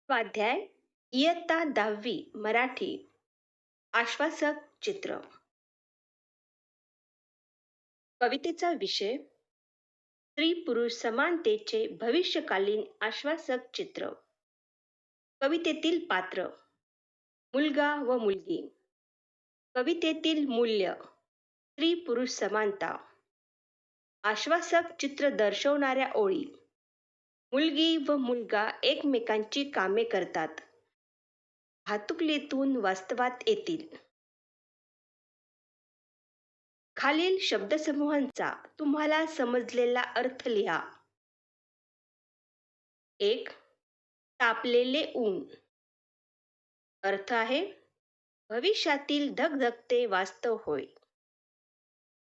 स्वाध्याय इयत्ता 10वी मराठी. आश्वासक चित्र. कवितेचा विषय स्त्री पुरुष समानतेचे भविष्यकालीन आश्वासक चित्र. कवितेतील पात्र मुलगा व मुलगी. कवितेतील मूल्य स्त्री पुरुष समानता. आश्वासक चित्र दर्शवणाऱ्या ओळी. मुलगी व मुलगा एकमेकांची कामे करतात. भातुकलीतून वास्तवात येतील. खालील शब्दसमूहांचा तुम्हाला समजलेला अर्थ लिहा. 1. तापलेले ऊन. अर्थ आहे भविष्यातील धगधगते वास्तव होय.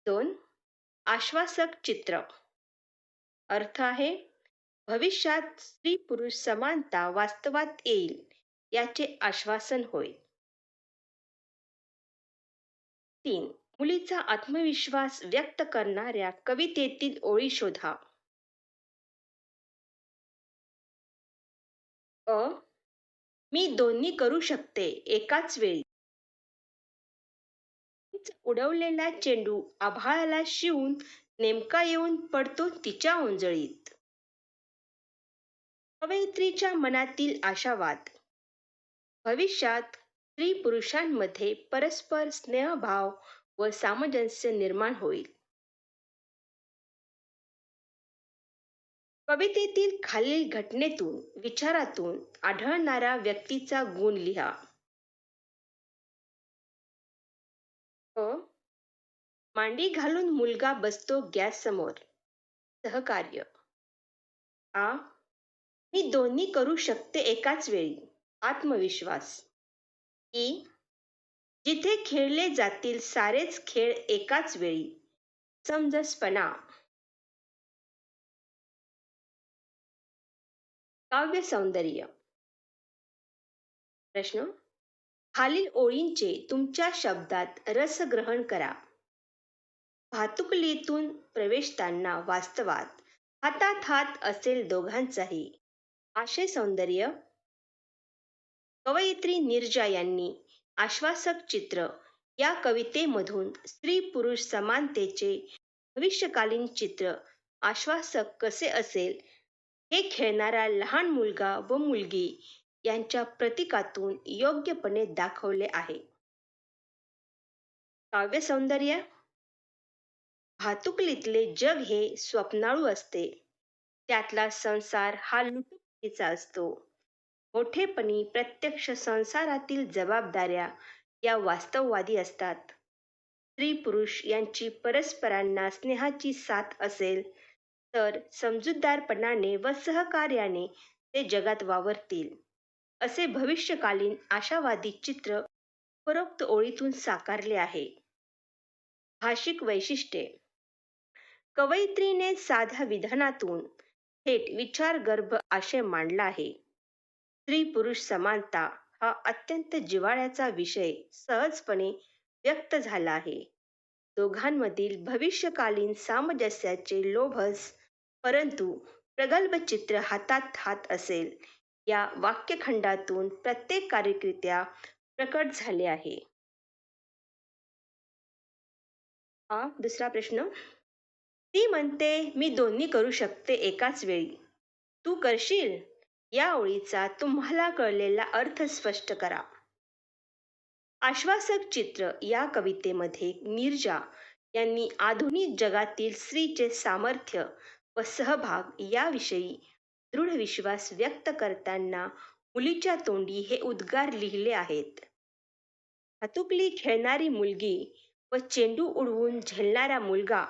2. आश्वासक चित्र. अर्थ आहे भविष्यात स्त्री पुरुष समानता वास्तवात येईल याचे आश्वासन होय. 3. मुलीचा आत्मविश्वास व्यक्त करणाऱ्या कवितेतील ओळी शोधा. अ. मी दोन्ही करू शकते एकाच वेळी. उडवलेला चेंडू आभाळाला शिवून नेमका येऊन पडतो तिच्या ओंजळीत. कवयित्रीच्या मनातील आशावाद. भविष्यात स्त्री पुरुषांमध्ये परस्पर स्नेहभाव व सामंजस्य निर्माण होईल. कवितेतील खालील घटनेतून विचारातून आढळणारा व्यक्तीचा गुण लिहा. अ. मांडी घालून मुलगा बसतो गॅस समोर. सहकार्य. आ. मी दोन्ही करू शकते एकाच वेळी. आत्मविश्वास. ई. जिथे खेळले जातील सारेच खेळ एकाच वेळी. समंजसपणा. काव्य सौंदर्य. प्रश्न. खालील ओळींचे तुमच्या शब्दात रसग्रहण करा. भातुकलीतून प्रवेशताना वास्तवात हातात हात असेल दोघांचाही. आशय सौंदर्य. कवयित्री नीरजा यांनी आश्वासक चित्र या कवितेमधून स्त्री पुरुष समानतेचे भविष्यकालीन चित्र आश्वासक कसे असेल हे खेळणारा लहान मुलगा व मुलगी यांच्या प्रतीकातून योग्यपणे दाखवले आहे. काव्य सौंदर्य. भातुकलीतले जग हे स्वप्नाळू असते. त्यातला संसार हा लुटुपुटीचा असतो. मोठेपणी प्रत्यक्ष संसारातील जबाबदाऱ्या या वास्तववादी असतात. स्त्री पुरुष यांची परस्परांना स्नेहाची साथ असेल तर समजूतदारपणाने व सहकार्याने ते जगात वावरतील असे भविष्यकालीन आशावादी चित्र उपरोक्त ओळीतून साकारले आहे. भाषिक वैशिष्ट्ये. कवयित्रीने साध्या विधानातून थेट विचारगर्भ आशय मांडला आहे. स्त्री पुरुष समानता हा अत्यंत जिव्हाळ्याचा विषय सहजपणे व्यक्त झाला आहे. दोघांमधील भविष्यकालीन सामंजस्याचे लोभस परंतु प्रगल्भ चित्र हातात हात असेल या वाक्यखंडातून प्रत्येकारित्या प्रकट झाले आहे. दुसरा प्रश्न. ती म्हणते मी दोन्ही करू शकते एकाच वेळी. तू करशील? या ओळीचा तुम्हाला कळलेला अर्थ स्पष्ट करा. आश्वासक चित्र या कवितेमध्ये नीरजा यांनी आधुनिक जगातील स्त्रीचे सामर्थ्य व सहभाग याविषयी दृढ विश्वास व्यक्त करताना मुलीच्या तोंडी हे उद्गार लिहिले आहेत. भातुकली खेळणारी मुलगी व चेंडू उडवून झेलणारा मुलगा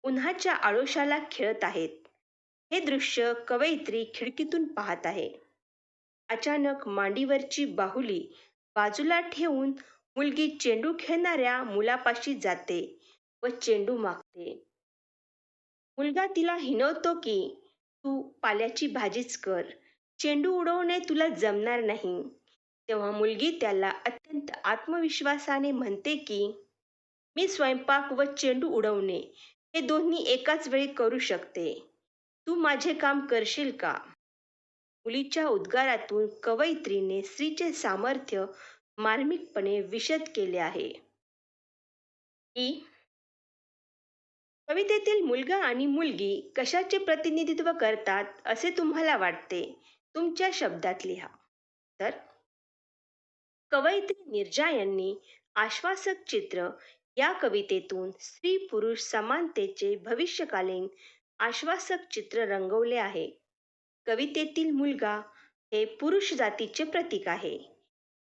उन्हाच्या आडोशाला खेळत आहेत. हे दृश्य कवयित्री खिडकीतून पाहत आहे. अचानक मांडीवरची बाहुली बाजूला ठेवून मुलगी चेंडू खेळणाऱ्या मुलापाशी जाते व चेंडू मागते. मुलगा तिला हिणवतो की तू पाल्याची भाजीच कर, चेंडू उडवणे तुला जमणार नाही. तेव्हा मुलगी त्याला अत्यंत आत्मविश्वासाने म्हणते की मी स्वयंपाक व चेंडू उडवणे हे दोन्ही एकाच वेळी करू शकते. तू माझे काम करशील का? मुलीच्या उद्गारातून कवयित्रीने स्त्रीचे सामर्थ्य मार्मिकपणे विशद केले आहे की कवितेतील मुलगा आणि मुलगी कशाचे प्रतिनिधित्व करतात असे तुम्हाला वाटते? तुमच्या शब्दात लिहा. तर कवयित्री नीरजा यांनी आश्वासक चित्र या कवितेतून स्त्री पुरुष समानतेचे भविष्यकालीन आश्वासक चित्र रंगवले आहे. कवितेतील मुलगा हे पुरुष जातीचे प्रतीक आहे,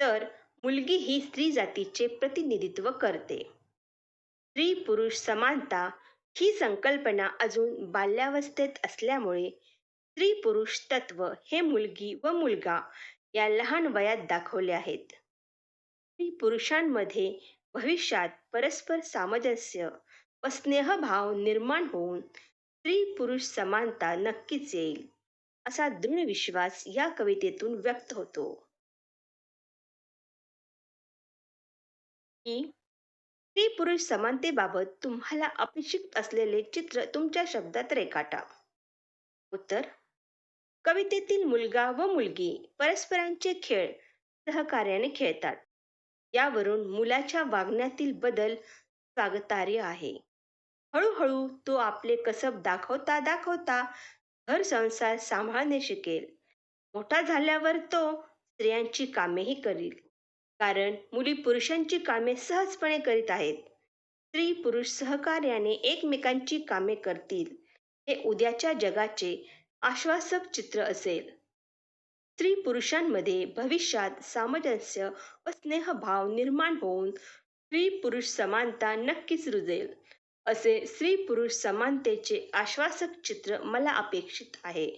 तर मुलगी ही स्त्री जातीचे प्रतिनिधित्व करते. स्त्री पुरुष समानता ही संकल्पना अजून बाल्यावस्थेत असल्यामुळे स्त्री पुरुष तत्व हे मुलगी व मुलगा या लहान वयात दाखवले आहेत. स्त्री पुरुषांमध्ये भविष्यात परस्पर सामंजस्य व स्नेहभाव निर्माण होऊन स्त्री पुरुष समानता नक्कीच येईल, असा दृढ विश्वास या कवितेतून व्यक्त होतो. की स्त्री पुरुष समानतेबाबत तुम्हाला अपेक्षित असलेले चित्र तुमच्या शब्दात रेखाटा. उत्तर: कवितेतील मुलगा व मुलगी परस्परांचे खेळ सहकार्याने खेळतात. यावरून मुलाच्या वागण्यातील बदल स्वागतार्ह आहे. हळूहळू तो आपले कसब दाखवता दाखवता घर संसार सांभाळणे शिकेल. मोठा झाल्यावर तो स्त्रियांची कामेही करील, कारण मुली पुरुषांची कामे सहजपणे करीत आहेत. स्त्री पुरुष सहकार्याने एकमेकांची कामे करतील, हे उद्याच्या जगाचे आश्वासक चित्र असेल. स्त्री पुरुषांमध्ये भविष्यात सामंजस्य व स्नेहभाव निर्माण होऊन स्त्री पुरुष समानता नक्कीच रुजेल, असे स्त्री पुरुष समानतेचे आश्वासक चित्र मला अपेक्षित आहे.